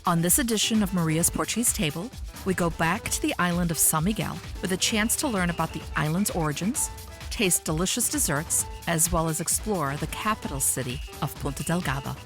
On this edition of Maria's Portuguese Table, we go back to the island of São Miguel with a chance to learn about the island's origins, taste delicious desserts, as well as explore the capital city of Ponta Delgada.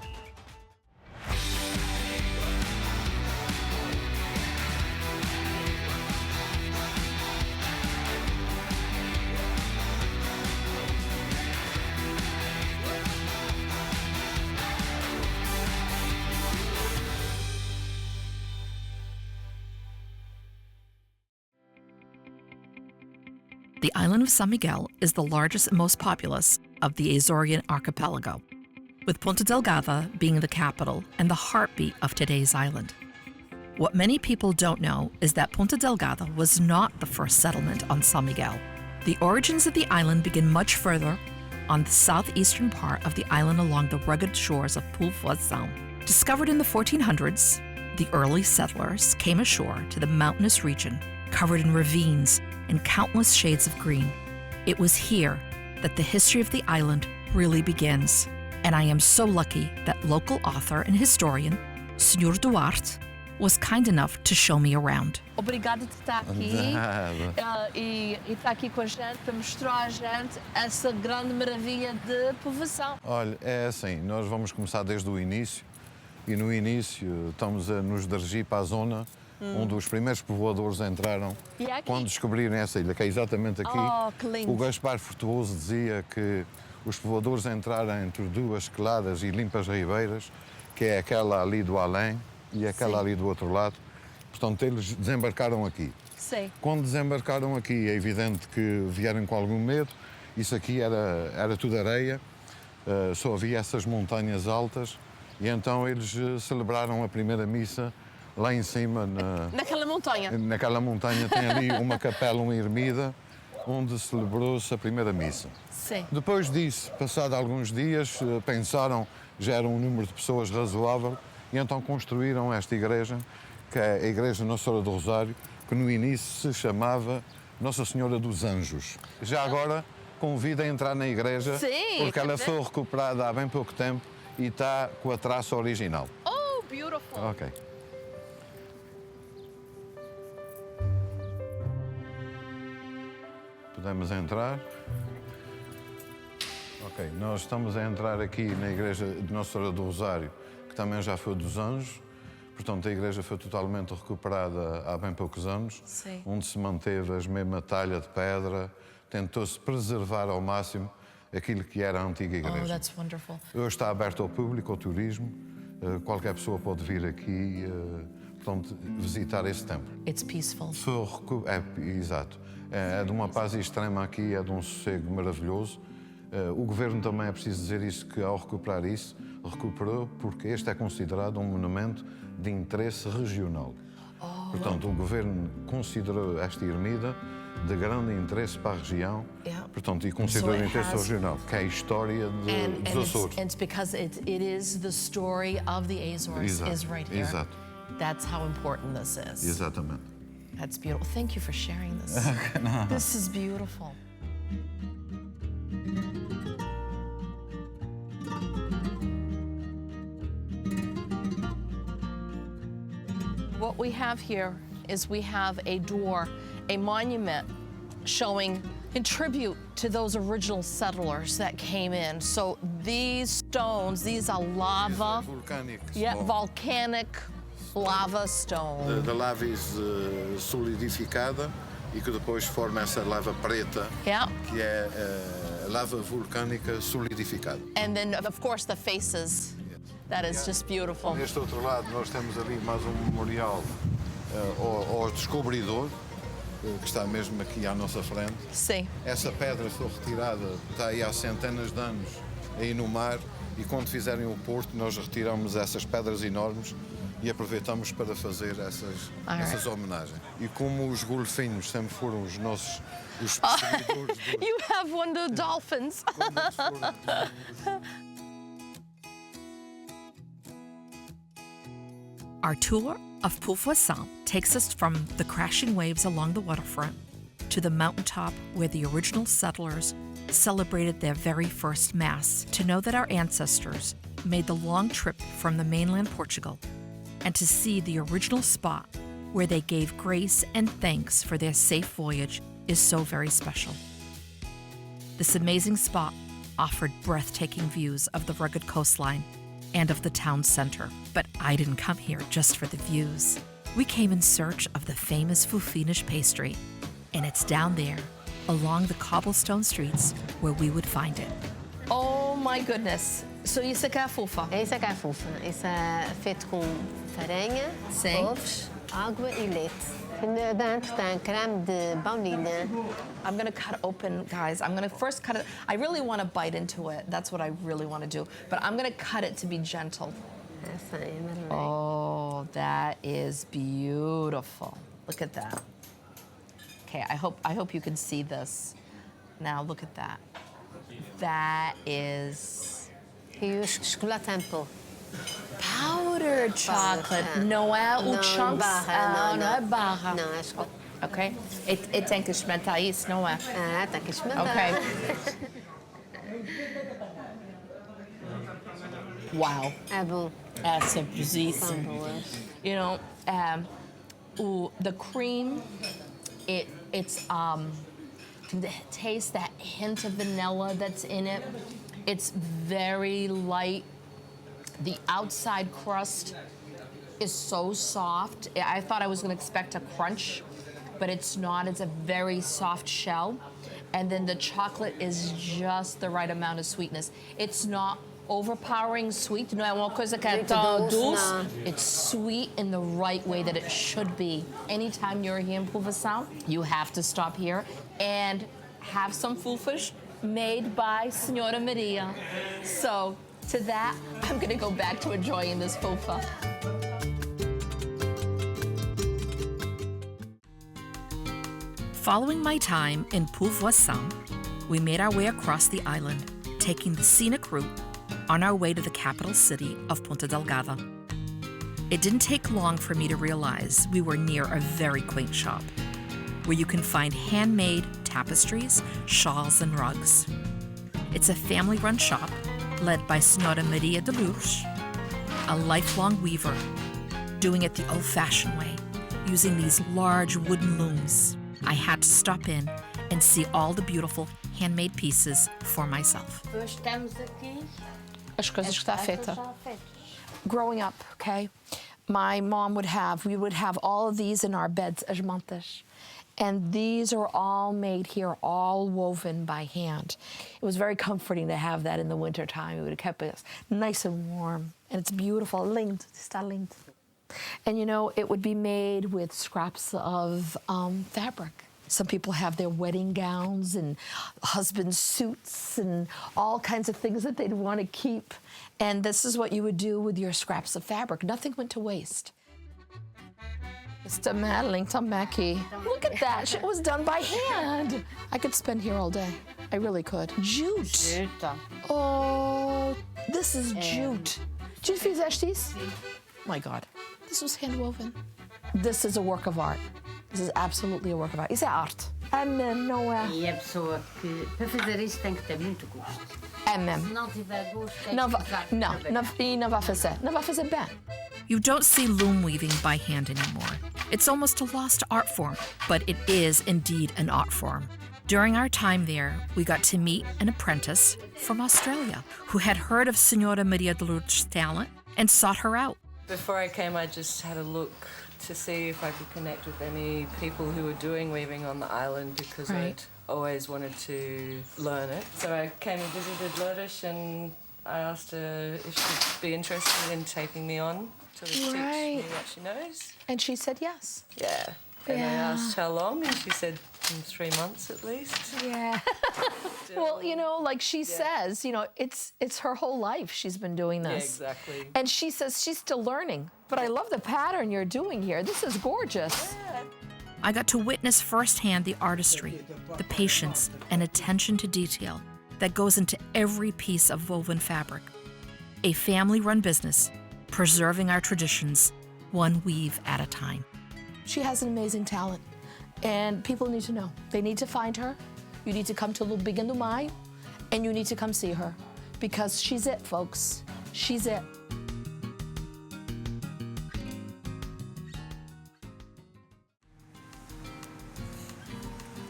The island of São Miguel is the largest and most populous of the Azorean archipelago, with Ponta Delgada being the capital and the heartbeat of today's island. What many people don't know is that Ponta Delgada was not the first settlement on São Miguel. The origins of the island begin much further on the southeastern part of the island along the rugged shores of Povoação. Discovered in the 1400s, the early settlers came ashore to the mountainous region covered in ravines and countless shades of green. It was here that the history of the island really begins, and I am so lucky that local author and historian, Senhor Duarte, was kind enough to show me around. Obrigada por estar aqui e estar aqui com a gente para mostrar a gente essa grande maravilha de povoação. Olha, é assim, nós vamos começar desde o início e no início estamos a nos dirigir para a zona onde os primeiros povoadores entraram quando descobriram essa ilha, que é exatamente aqui. Oh, que lindo. O Gaspar Frutuoso dizia que os povoadores entraram entre duas claras e limpas ribeiras, que é aquela ali do além e aquela ali do outro lado. Portanto, eles desembarcaram aqui. Sim. Quando desembarcaram aqui, é evidente que vieram com algum medo. Isso aqui era tudo areia, só havia essas montanhas altas, e então eles celebraram a primeira missa lá em cima. Naquela montanha? Naquela montanha tem ali uma capela, uma ermida, onde celebrou-se a primeira missa. Sim. Depois disso, passado alguns dias, pensaram, já era um número de pessoas razoável, e então construíram esta igreja, que é a Igreja Nossa Senhora do Rosário, que no início se chamava Nossa Senhora dos Anjos. Já agora, convido a entrar na igreja, Sim, porque ela foi recuperada há bem pouco tempo e está com a traça original. Oh, beautiful! Ok. Podemos entrar. Ok, nós estamos a entrar aqui na igreja de Nossa Senhora do Rosário, que também já foi dos Anjos. Portanto, a igreja foi totalmente recuperada há bem poucos anos. Sim. Onde se manteve a mesma talha de pedra, tentou-se preservar ao máximo aquilo que era a antiga igreja. Oh, that's wonderful. Hoje está aberto ao público, ao turismo. Qualquer pessoa pode vir aqui, portanto, visitar esse templo. It's peaceful. Exato. É de uma paz extrema aqui, é de um sossego maravilhoso. O governo também, é preciso dizer isso, que ao recuperar isso, recuperou porque este é considerado um monumento de interesse regional. Oh. Portanto, o governo considerou esta ermida de grande interesse para a região, portanto, e considerou de interesse regional, que é a história dos Açores. And it's because it is the story of the Azores is right here. Exato. That's how important this is. Exatamente. That's beautiful. Thank you for sharing this. This is beautiful. What we have here is we have a door, a monument showing in tribute to those original settlers that came in. So these stones, these are lava. Volcanic. Yeah, volcanic lava stone. Da lava solidificada e que depois forma essa lava preta, que é a lava vulcânica solidificada. And then, of course, the faces. That is just beautiful. Neste outro lado, nós temos ali mais um memorial ao descobridor, que está mesmo aqui à nossa frente. Sim. Essa pedra foi retirada, está aí há centenas de anos, aí no mar, e quando fizerem o porto, nós retiramos essas pedras enormes e aproveitamos para fazer essas homenagens. E como os golfinhos sempre foram os nossos perseguidores... You have one of the dolphins. Our tour of Povoação takes us from the crashing waves along the waterfront to the mountaintop where the original settlers celebrated their very first Mass to know that our ancestors made the long trip from the mainland Portugal and to see the original spot where they gave grace and thanks for their safe voyage is so very special. This amazing spot offered breathtaking views of the rugged coastline and of the town center. But I didn't come here just for the views. We came in search of the famous Fofinish pastry, and it's down there, along the cobblestone streets, where we would find it. Oh my goodness. So isso aqui é a fofa? Isso é que é a fofa. Isso é feito com farinha, Sim. ovos, água e leite. E dentro tem creme de baunilha. I'm gonna cut open, guys. I'm gonna first cut it. I really want to bite into it. That's what I really want to do. But I'm gonna cut it to be gentle. Essa aí, Manuel. Oh, that is beautiful. Look at that. Okay, I hope you can see this. Now look at that. That is E o chocolate em pó. powdered chocolate. Não é o Não, chunks. barra, Não é barra. Não, é chocolate. Ok? E tem que experimentar isso, não é? Ah, tem que experimentar. Ok. Wow. É bom. É São simplesíssimo. boas. You know, the cream, it's taste that hint of vanilla that's in it. It's very light. The outside crust is so soft. I thought I was going to expect a crunch, but it's not. It's a very soft shell. And then the chocolate is just the right amount of sweetness. It's not overpowering sweet. Não é uma coisa que é Muito tão doce, dulce. não. It's sweet in the right way that it should be. Anytime you're here in Povoação, you have to stop here and have some fofas made by Senhora Maria. So to that, I'm gonna go back to enjoying this fofa. Following my time in Povoação, we made our way across the island, taking the scenic route on our way to the capital city of Ponta Delgada. It didn't take long for me to realize we were near a very quaint shop, where you can find handmade tapestries, shawls, and rugs. It's a family-run shop led by Senhora Maria de Luz, a lifelong weaver, doing it the old-fashioned way, using these large wooden looms. I had to stop in and see all the beautiful handmade pieces for myself. Hoje temos aqui As coisas que está feita. já feitas. Growing up, okay, we would have all of these in our beds, as mantas. And these are all made here, all woven by hand. It was very comforting to have that in the wintertime. It would have kept us nice and warm. And it's beautiful. Lindo, está lindo. And you know, it would be made with scraps of fabric. Some people have their wedding gowns and husband's suits and all kinds of things that they'd want to keep. And this is what you would do with your scraps of fabric. Nothing went to waste. Mr. Madeline, come back here. Look at that. It was done by hand. I could spend here all day. I really could. Jute. Juta. Oh, this is jute. Tu fizeste isso? My God. This was hand woven. This is a work of art. This is absolutely a work of art. Isso é arte. É mesmo, não é? E a pessoa que, para fazer isto, tem que ter muito gosto. É mesmo. Se não tiver gosto, tem Não, que va- usar não, para não, e não vai fazer. Não vai fazer bem. You don't see loom weaving by hand anymore. It's almost a lost art form, but it is indeed an art form. During our time there, we got to meet an apprentice from Australia who had heard of Senhora Maria de Lourdes' talent and sought her out. Before I came, I just had a look to see if I could connect with any people who were doing weaving on the island because Right. I'd always wanted to learn it. So I came and visited Lourdes and I asked her if she'd be interested in taking me on to teach Right. me what she knows. And she said yes. Yeah. And I Yeah. asked how long and she said 3 months at least. Yeah. Well, you know, like she says, you know, it's her whole life she's been doing Yeah, this. exactly. And she says she's still learning. But I love the pattern you're doing here. This is gorgeous. I got to witness firsthand the artistry, the patience, and attention to detail that goes into every piece of woven fabric. A family-run business, preserving our traditions, one weave at a time. She has an amazing talent. And people need to know. They need to find her. You need to come to Lomba da Maia, and you need to come see her. Because she's it, folks. She's it.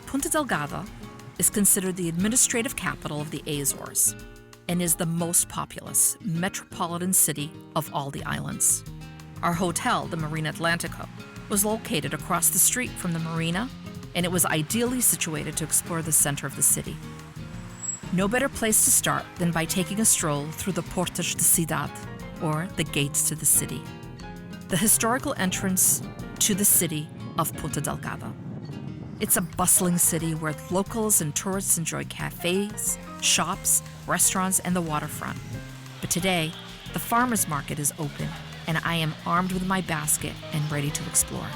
Ponta Delgada is considered the administrative capital of the Azores and is the most populous metropolitan city of all the islands. Our hotel, the Marina Atlantico, was located across the street from the marina, and it was ideally situated to explore the center of the city. No better place to start than by taking a stroll through the Portas de Cidade, or the gates to the city, the historical entrance to the city of Ponta Delgada. It's a bustling city where locals and tourists enjoy cafes, shops, restaurants, and the waterfront. But today, the farmers market is open, and I am armed with my basket and ready to explore.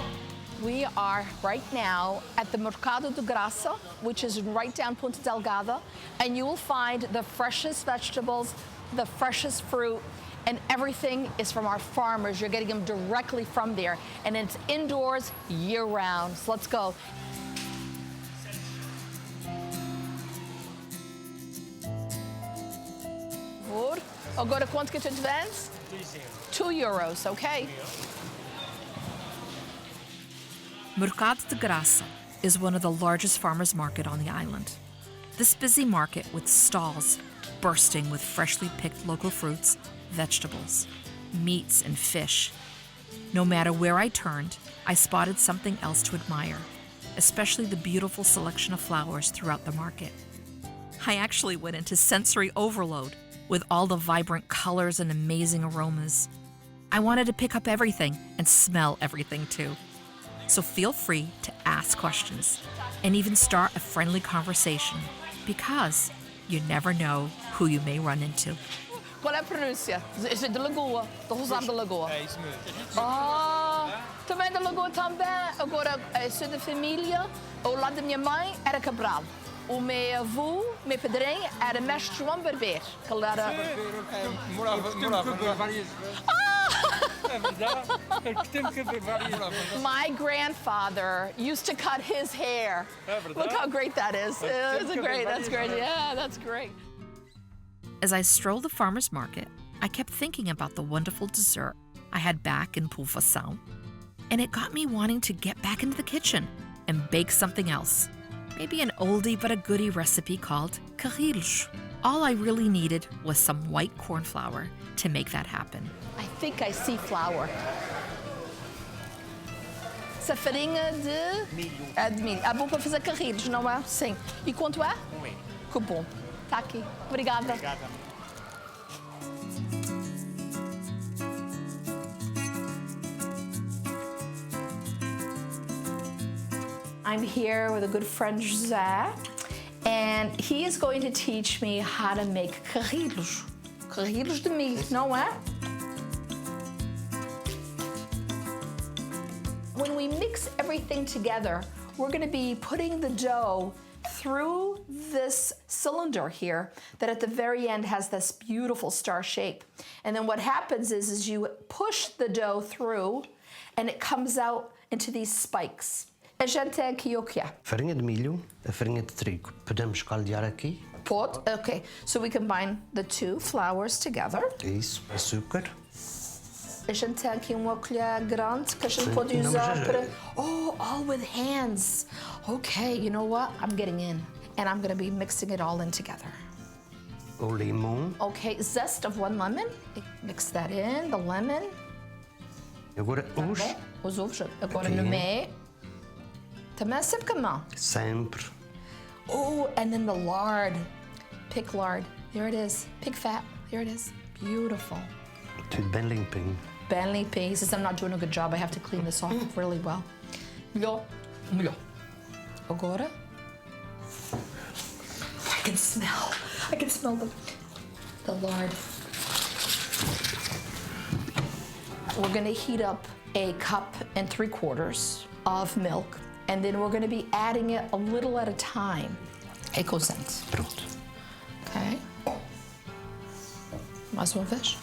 We are right now at the Mercado da Graça, which is right down Ponta Delgada, and you will find the freshest vegetables, the freshest fruit, and everything is from our farmers. You're getting them directly from there, and it's indoors year-round. So let's go. Good. Agora quanto que tu vends? €2, okay? Mercado da Graça is one of the largest farmers market on the island. This busy market with stalls bursting with freshly picked local fruits, vegetables, meats, and fish. No matter where I turned, I spotted something else to admire, especially the beautiful selection of flowers throughout the market. I actually went into sensory overload with all the vibrant colors and amazing aromas. I wanted to pick up everything and smell everything too. So feel free to ask questions and even start a friendly conversation, because you never know who you may run into. Qual é a pronúncia? Isso é de Lagoa, do Rosário da Lagoa. É isso mesmo. Também da Lagoa também. Agora, sou da família, ao lado da minha mãe era Cabral. O meu avô, meu padrinho, era mestre João Barbeiro. Que ele era... Morava várias vezes. É verdade. Temos que ver várias vezes. My grandfather used to cut his hair. É verdade. Look how great that is. That's great. That's great. Yeah, that's great. As I strolled the farmer's market, I kept thinking about the wonderful dessert I had back in Povoação, and it got me wanting to get back into the kitchen and bake something else. Maybe an oldie but a goodie recipe called Carrilhos. All I really needed was some white corn flour to make that happen. I think I see flour. Essa farinha de... Milho. É de milho. É bom para fazer carrilhos, não é? Sim. E quanto é? €1. Que bom. Está aqui. Obrigada. Obrigada. I'm here with a good friend, José, and he is going to teach me how to make carrilhos. Carrilhos de milho, não é? When we mix everything together, we're going to be putting the dough through this cylinder here that at the very end has this beautiful star shape. And then what happens is you push the dough through and it comes out into these spikes. A gente tem aqui o quê? Farinha de milho, a farinha de trigo. Podemos caldear aqui. Pode? Okay, so we combine the two flours together. Isso, açúcar. A gente tem aqui uma colher grande que a gente Sim, pode não, usar mas para... Oh, all with hands. Okay, you know what? I'm getting in. And I'm going to be mixing it all in together. O limão. Okay, zest of 1 lemon. Mix that in, the lemon. Agora Os ovos. Agora Aqui. no meio. Também sempre com a mão. sempre. Oh, and then the lard. Pig lard. There it is. Pig fat. There it is. Beautiful. Tudo bem limpinho. Ben limpinho. He says I'm not doing a good job. I have to clean this off really well. Melhor. Melhor. Agora. I can smell the lard. We're going to heat up a 1 3/4 cups of milk, and then we're going to be adding it a little at a time. É cozente. Pronto. Ok. Mais uma vez.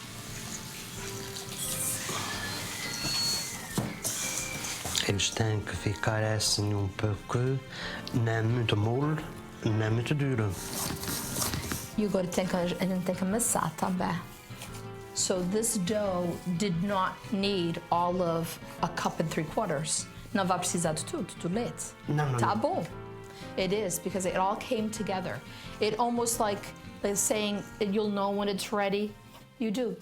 Eles têm que ficar assim um pouco, não muito mole, não muito duro. E agora a gente tem que amassar também. So this dough did not need all of a 1 3/4 cups. Não vai precisar de tudo, do leite. Não. Tá bom. It is, because it all came together. It almost like saying, you'll know when it's ready. You do.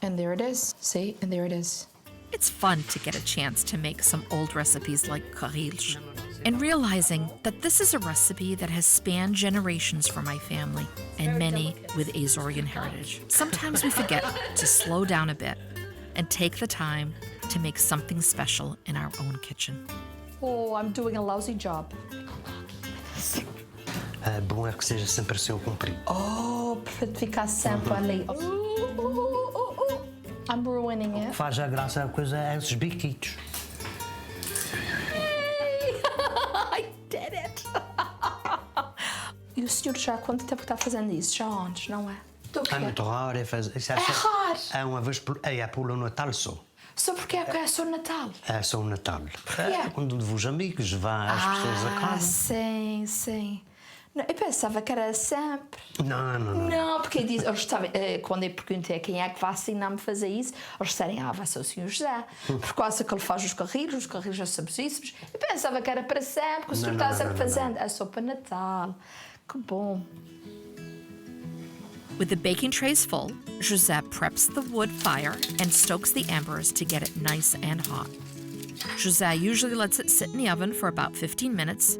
And there it is. See? And there it is. It's fun to get a chance to make some old recipes like Carrilhos, and realizing that this is a recipe that has spanned generations for my family, and many with Azorean heritage. Sometimes we forget to slow down a bit and take the time to make something special in our own kitchen. Oh, I'm doing a lousy job. Bom é que seja sempre assim o comprido. Oh, para ficar sempre ali. I'm ruining O que it. faz a graça da coisa é esses biquitos. I did it! E o senhor já há quanto tempo está fazendo isso? Já antes, não é? É muito raro. É raro? É uma vez por... É pelo Natal só. Só porque é só Natal? É só o Natal. Yeah. Quando os amigos vão as pessoas a casa. Sim, sim. Não, eu pensava que era sempre. Não. Não, porque eles estavam, quando eu perguntei quem é que vai ensinar-me a fazer isso, eles disseram, vai ser o Senhor José. Por causa que ele faz os carrilhos já sabosíssimos. Eu pensava que era para sempre, que o senhor está sempre fazendo. É só para Natal. Que bom. With the baking trays full, José preps the wood fire and stokes the embers to get it nice and hot. José usually lets it sit in the oven for about 15 minutes,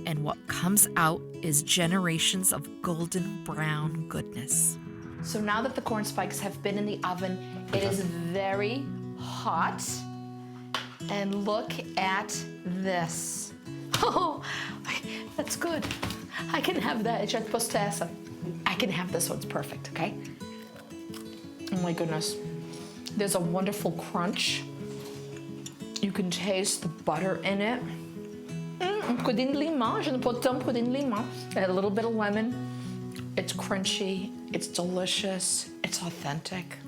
and what comes out is generations of golden brown goodness. So now that the corn spikes have been in the oven, it is very hot. And look at this. Oh, that's good. I can have that. Já te posto essa. I can have this, so it's perfect, okay? Oh my goodness. There's a wonderful crunch. You can taste the butter in it. Bocadinho de limão, já não pode ter bocadinho de limão. A little bit of lemon. It's crunchy, it's delicious, it's authentic.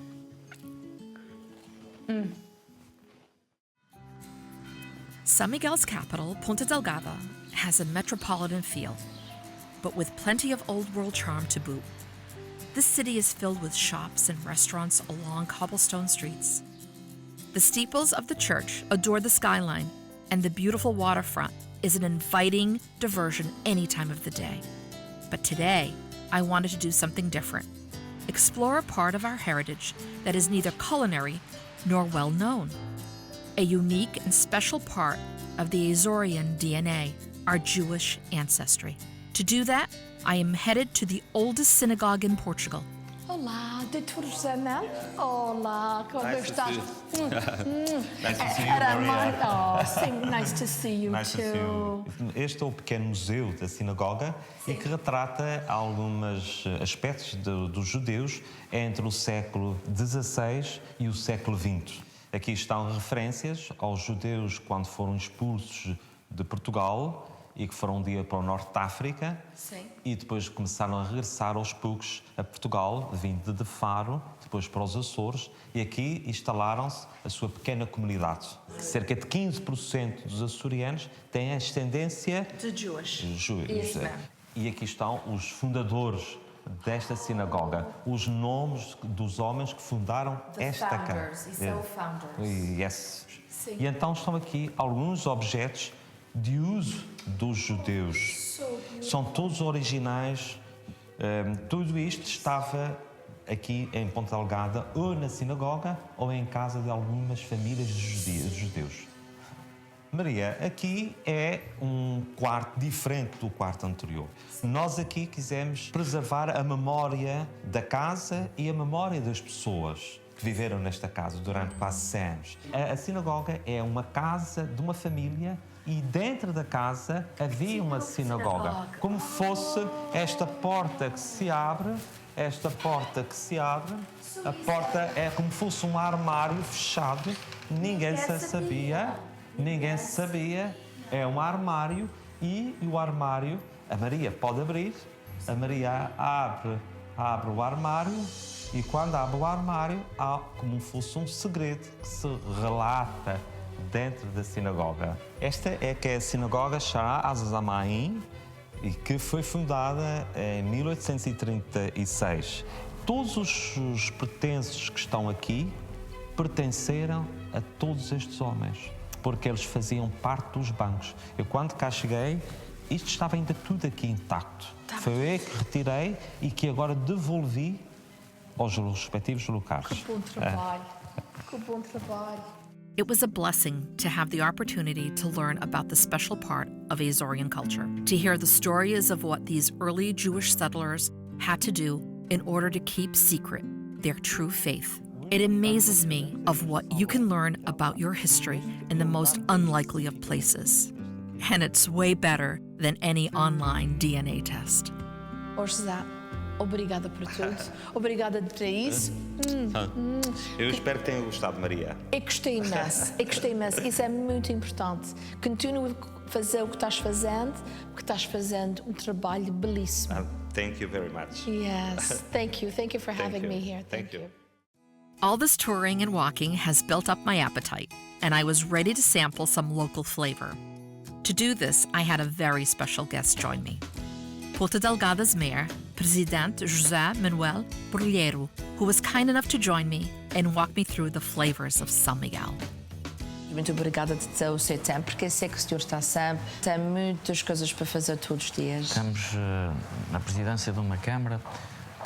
São Miguel's capital, Ponta Delgada, has a metropolitan feel, but with plenty of old world charm to boot. This city is filled with shops and restaurants along cobblestone streets. The steeples of the church adore the skyline, and the beautiful waterfront is an inviting diversion any time of the day. But today, I wanted to do something different. Explore a part of our heritage that is neither culinary nor well known. A unique and special part of the Azorean DNA, our Jewish ancestry. To do that, I am headed to the oldest synagogue in Portugal. Olá, Dr. José Mel. Olá, como estás? Nice to see you, Maria. Nice to see you Nice to see too. you. Este é o pequeno museu da sinagoga e que retrata alguns aspectos dos judeus entre o século XVI e o século XX. Aqui estão referências aos judeus quando foram expulsos de Portugal e que foram um dia para o norte da África. Sim. E depois começaram a regressar aos poucos a Portugal, vindo de Faro, depois para os Açores, e aqui instalaram-se a sua pequena comunidade. Cerca de 15% dos açorianos têm ascendência De Jewish. juiz. E aqui estão os fundadores desta sinagoga, os nomes dos homens que fundaram esta casa. Yes. Sim. E então estão aqui alguns objetos de uso dos judeus. São todos originais. Tudo isto estava aqui em Ponta Delgada, ou na sinagoga, ou em casa de algumas famílias de judeus. Maria, aqui é um quarto diferente do quarto anterior. Nós aqui quisemos preservar a memória da casa e a memória das pessoas que viveram nesta casa durante quase 100 anos. A sinagoga é uma casa de uma família e dentro da casa havia uma sinagoga. Como fosse esta porta que se abre, a porta é como fosse um armário fechado, ninguém sabia, é um armário e o armário, a Maria pode abrir, a Maria abre o armário e quando abre o armário há como fosse um segredo que se relata dentro da sinagoga. Esta é que é a sinagoga S1E5 e que foi fundada em 1836. Todos os pertences que estão aqui pertenceram a todos estes homens, porque eles faziam parte dos bancos. Eu, quando cá cheguei, isto estava ainda tudo aqui intacto. Foi eu que retirei e que agora devolvi aos respectivos locais. Que bom trabalho. Que bom trabalho. It was a blessing to have the opportunity to learn about the special part of Azorean culture, to hear the stories of what these early Jewish settlers had to do in order to keep secret their true faith. It amazes me of what you can learn about your history in the most unlikely of places. And it's way better than any online DNA test. José, obrigada por tudo. Obrigada por isso. Eu espero que tenham gostado, Maria. Eu gostei imenso. Eu gostei imenso. Isso é muito importante. Continua a fazer o que estás fazendo, porque estás fazendo um trabalho belíssimo. Thank you very much. Yes, thank you. Thank you for having me here. Thank you. All this touring and walking has built up my appetite, and I was ready to sample some local flavor. To do this, I had a very special guest join me. Ponta Delgada's mayor, President José Manuel Bolieiro, who was kind enough to join me and walk me through the flavors of São Miguel. Muito obrigada de ter o seu tempo, porque eu sei que o senhor está sempre, tem muitas coisas para fazer todos os dias. Estamos na presidência de uma Câmara,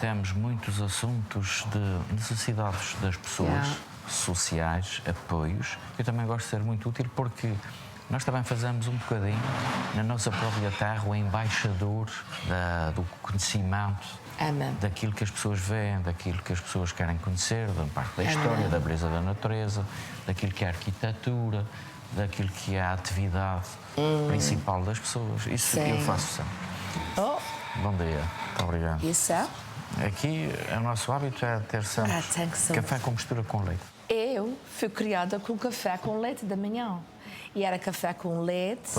temos muitos assuntos de necessidades das pessoas, sociais, apoios. Eu também gosto de ser muito útil porque nós também fazemos um bocadinho, na nossa própria terra, o embaixador do conhecimento, daquilo que as pessoas veem, daquilo que as pessoas querem conhecer, da parte da história, da beleza da natureza, daquilo que é a arquitetura, daquilo que é a atividade principal das pessoas. Isso eu faço sempre. Bom dia, muito obrigado. Isso é? Aqui, o nosso hábito é ter sempre café com mistura com leite. Eu fui criada com café com leite da manhã. E era café com leite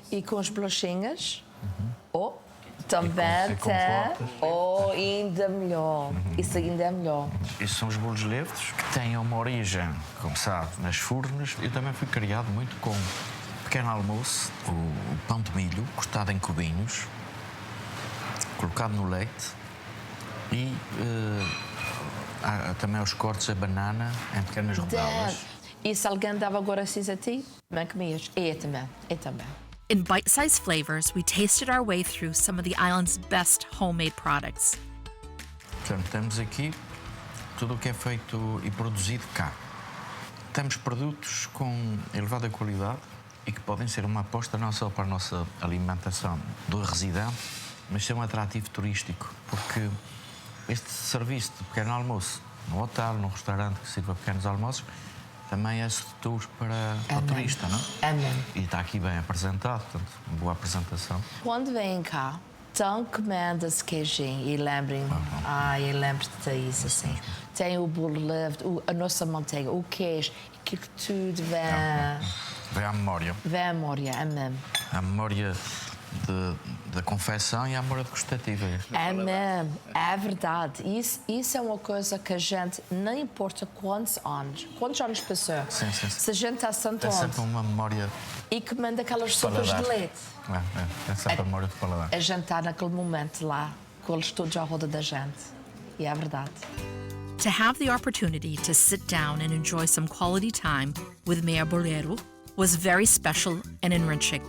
e com as bolachinhas. Também tem. Ainda melhor. Isso ainda é melhor. Estes são os bolos leves, que têm uma origem, como sabe, nas furnas. Eu também fui criado muito com pequeno almoço, o pão de milho cortado em cubinhos, colocado no leite e também os cortes de banana em pequenas rodelas. E se alguém dava agora assim a ti, também comias. Eu também. In bite-sized flavors, we tasted our way through some of the island's best homemade products. Portanto, temos aqui tudo o que é feito e produzido cá. Temos produtos com elevada qualidade e que podem ser uma aposta não só para a nossa alimentação do residente, mas ser um atrativo turístico, porque este serviço de pequeno almoço no hotel, no restaurante que sirva pequenos almoços, também é sedutor para o turista, não é? E está aqui bem apresentado, portanto, uma boa apresentação. Quando vêm cá, então comendo-se queijinho e lembrem, eu lembro de isso assim. Tem o bolo leve, a nossa manteiga, o queijo, aquilo que tudo vem... Vem à memória. Vem à memória, à memória da confecção e à memória gustativa. É verdade. Isso é uma coisa que a gente, não importa quantos anos passou, se a gente está sentado... É sempre uma memória... E que manda aquelas sopas de leite. É sempre a memória de paladar. A gente está naquele momento lá, com eles todos à roda da gente. E é verdade. To have the opportunity to sit down and enjoy some quality time with Mayor Bolieiro was very special and enriching.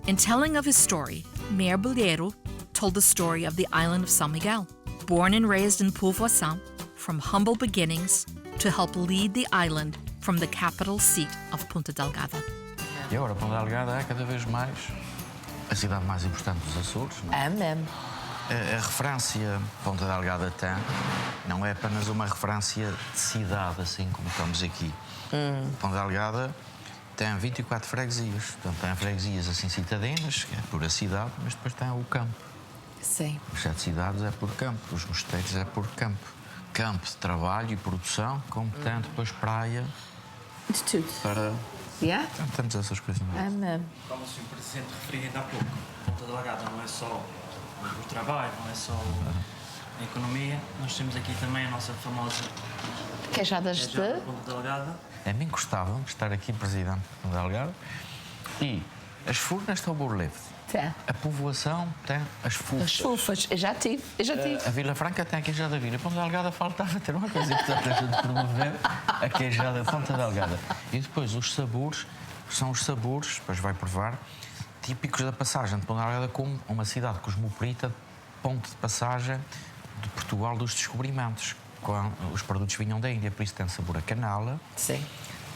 In telling of his story, Mayor Bolieiro told the story of the island of São Miguel. Born and raised in Povoação, from humble beginnings to help lead the island from the capital seat of Ponta Delgada. E agora, Ponta Delgada é cada vez mais a cidade mais importante dos Açores. Não é? É mesmo. A referência Ponta Delgada tem não é apenas uma referência de cidade, assim como estamos aqui. Ponta Delgada tem 24 freguesias. Portanto, tem freguesias assim citadinas, que é por a cidade, mas depois tem o campo. Sim. Os 7 cidades é por campo, os mosteiros é por campo. Campo de trabalho e produção, como tem depois praia. De tudo. Para... Então, temos essas coisas. É mesmo. Como o Sr. Presidente referiu ainda há pouco, Ponta Delgada não é só o trabalho, não é só a economia. Nós temos aqui também a nossa famosa queijadas de Ponta Delgada. A mim gostava de estar aqui presidente de Ponta Delgada e as furnas estão bolo leve. A povoação tem as fofas. As fofas, eu já tive. A Vila Franca tem a queijada da Vila. A Ponta Delgada faltava ter uma coisa importante a gente promover, a queijada da Ponta Delgada. E depois os sabores, são os sabores, depois vai provar, típicos da passagem de Ponta Delgada como uma cidade cosmopolita, ponto de passagem de Portugal dos descobrimentos. Quando os produtos vinham da Índia, por isso tem sabor a canela. Sim.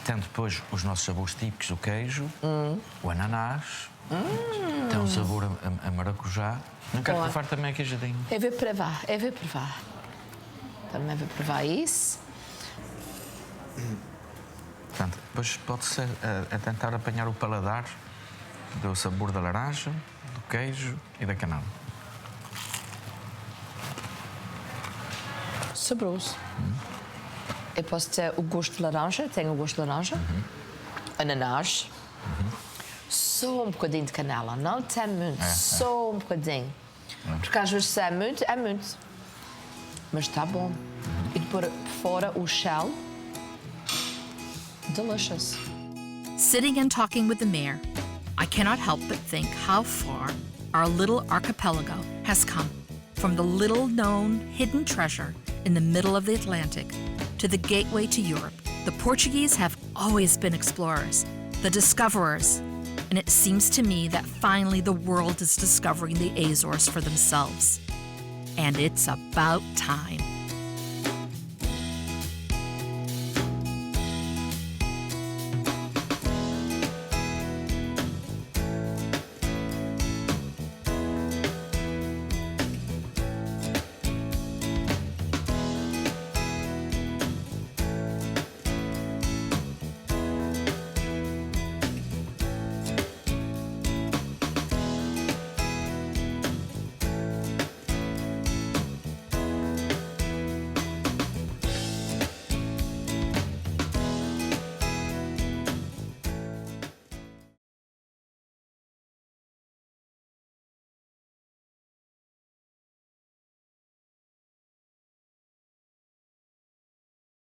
Tem depois os nossos sabores típicos, o queijo, o ananás, tem um sabor a maracujá. Não quero Boa. provar também a queijadinho. Eu vou provar. Também vou provar isso. Portanto, depois pode-se a tentar apanhar o paladar do sabor da laranja, do queijo e da canela. Saboroso. Eu posso ter o gosto de laranja, tenho o gosto de laranja, ananás, só um bocadinho de canela, não tem muito, só um bocadinho. Porque às vezes é muito, mas está bom. E depois fora o shell, delicious. Sitting and talking with the mayor, I cannot help but think how far our little archipelago has come, from the little-known hidden treasure in the middle of the Atlantic to the gateway to Europe. The Portuguese have always been explorers, the discoverers, and it seems to me that finally the world is discovering the Azores for themselves. And it's about time.